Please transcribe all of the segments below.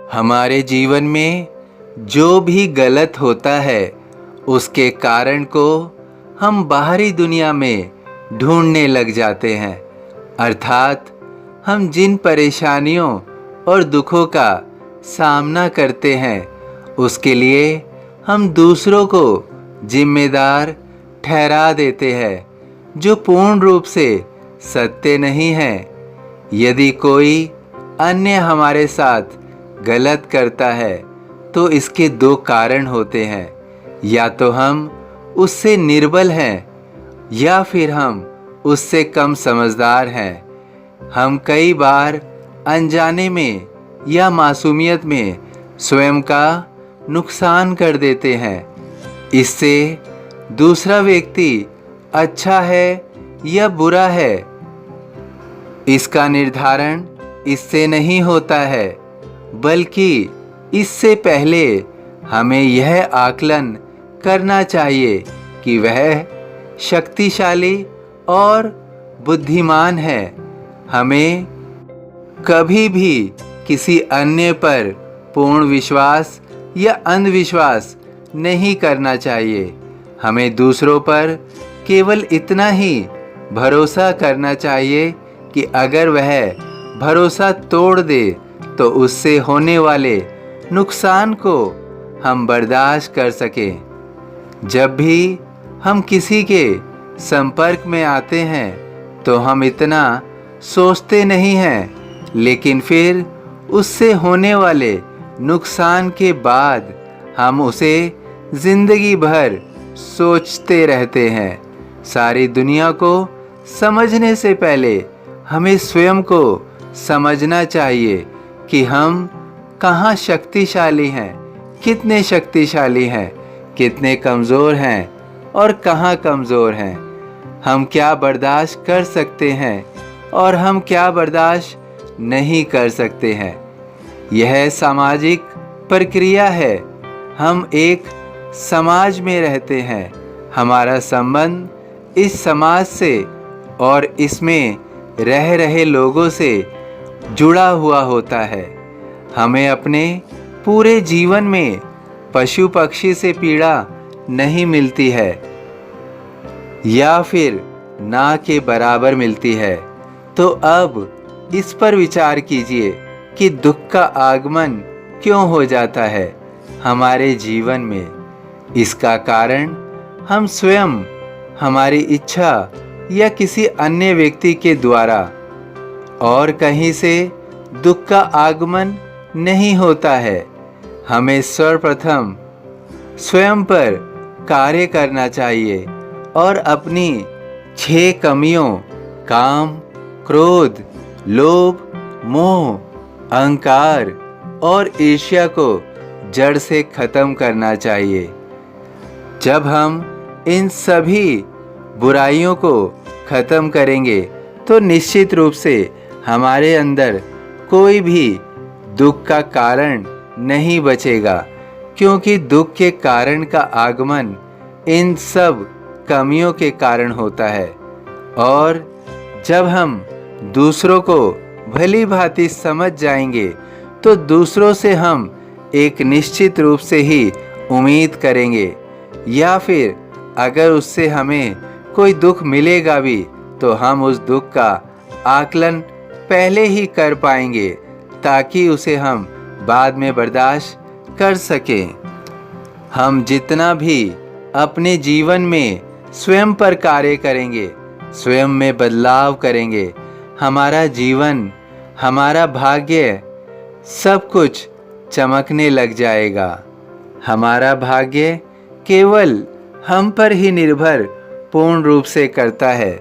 हमारे जीवन में जो भी गलत होता है उसके कारण को हम बाहरी दुनिया में ढूंढने लग जाते हैं। अर्थात हम जिन परेशानियों और दुखों का सामना करते हैं उसके लिए हम दूसरों को जिम्मेदार ठहरा देते हैं, जो पूर्ण रूप से सत्य नहीं है। यदि कोई अन्य हमारे साथ गलत करता है तो इसके दो कारण होते हैं, या तो हम उससे निर्बल हैं या फिर हम उससे कम समझदार हैं। हम कई बार अनजाने में या मासूमियत में स्वयं का नुकसान कर देते हैं। इससे दूसरा व्यक्ति अच्छा है या बुरा है, इसका निर्धारण इससे नहीं होता है, बल्कि इससे पहले हमें यह आकलन करना चाहिए कि वह शक्तिशाली और बुद्धिमान है। हमें कभी भी किसी अन्य पर पूर्ण विश्वास या अंधविश्वास नहीं करना चाहिए। हमें दूसरों पर केवल इतना ही भरोसा करना चाहिए कि अगर वह भरोसा तोड़ दे तो उससे होने वाले नुकसान को हम बर्दाश्त कर सकें। जब भी हम किसी के संपर्क में आते हैं तो हम इतना सोचते नहीं हैं, लेकिन फिर उससे होने वाले नुकसान के बाद हम उसे जिंदगी भर सोचते रहते हैं। सारी दुनिया को समझने से पहले हमें स्वयं को समझना चाहिए कि हम कहाँ शक्तिशाली हैं, कितने शक्तिशाली हैं, कितने कमज़ोर हैं और कहाँ कमज़ोर हैं। हम क्या बर्दाश्त कर सकते हैं और हम क्या बर्दाश्त नहीं कर सकते हैं। यह सामाजिक प्रक्रिया है। हम एक समाज में रहते हैं। हमारा संबंध इस समाज से और इसमें रह रहे लोगों से जुड़ा हुआ होता है। हमें अपने पूरे जीवन में पशु पक्षी से पीड़ा नहीं मिलती है या फिर ना के बराबर मिलती है। तो अब इस पर विचार कीजिए कि दुख का आगमन क्यों हो जाता है हमारे जीवन में। इसका कारण हम स्वयं, हमारी इच्छा या किसी अन्य व्यक्ति के द्वारा और कहीं से दुख का आगमन नहीं होता है। हमें सर्वप्रथम स्वयं पर कार्य करना चाहिए और अपनी 6 कमियों काम, क्रोध, लोभ, मोह, अहंकार और ईर्ष्या को जड़ से खत्म करना चाहिए। जब हम इन सभी बुराइयों को खत्म करेंगे तो निश्चित रूप से हमारे अंदर कोई भी दुख का कारण नहीं बचेगा, क्योंकि दुख के कारण का आगमन इन सब कमियों के कारण होता है। और जब हम दूसरों को भली भांति समझ जाएंगे तो दूसरों से हम एक निश्चित रूप से ही उम्मीद करेंगे, या फिर अगर उससे हमें कोई दुख मिलेगा भी तो हम उस दुख का आकलन पहले ही कर पाएंगे, ताकि उसे हम बाद में बर्दाश्त कर सकें। हम जितना भी अपने जीवन में स्वयं पर कार्य करेंगे, स्वयं में बदलाव करेंगे, हमारा जीवन, हमारा भाग्य, सब कुछ चमकने लग जाएगा। हमारा भाग्य केवल हम पर ही निर्भर पूर्ण रूप से करता है,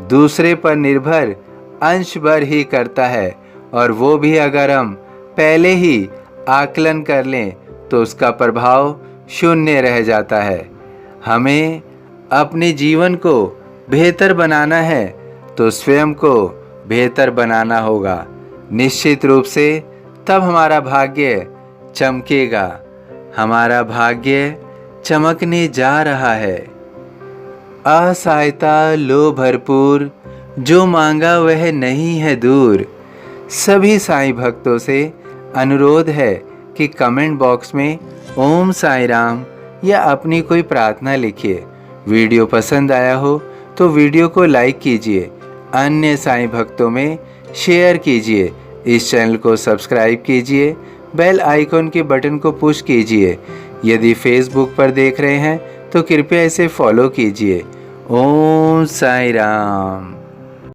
दूसरे पर निर्भर अंश भर ही करता है, और वो भी अगर हम पहले ही आकलन कर लें तो उसका प्रभाव शून्य रह जाता है। हमें अपने जीवन को बेहतर बनाना है तो स्वयं को बेहतर बनाना होगा। निश्चित रूप से तब हमारा भाग्य चमकेगा। हमारा भाग्य चमकने जा रहा है। असहायता लो भरपूर, जो मांगा वह नहीं है दूर। सभी साईं भक्तों से अनुरोध है कि कमेंट बॉक्स में ओम साई राम या अपनी कोई प्रार्थना लिखिए। वीडियो पसंद आया हो तो वीडियो को लाइक कीजिए, अन्य साईं भक्तों में शेयर कीजिए, इस चैनल को सब्सक्राइब कीजिए, बेल आइकॉन के बटन को पुश कीजिए। यदि फेसबुक पर देख रहे हैं तो कृपया इसे फॉलो कीजिए। ओम साई राम।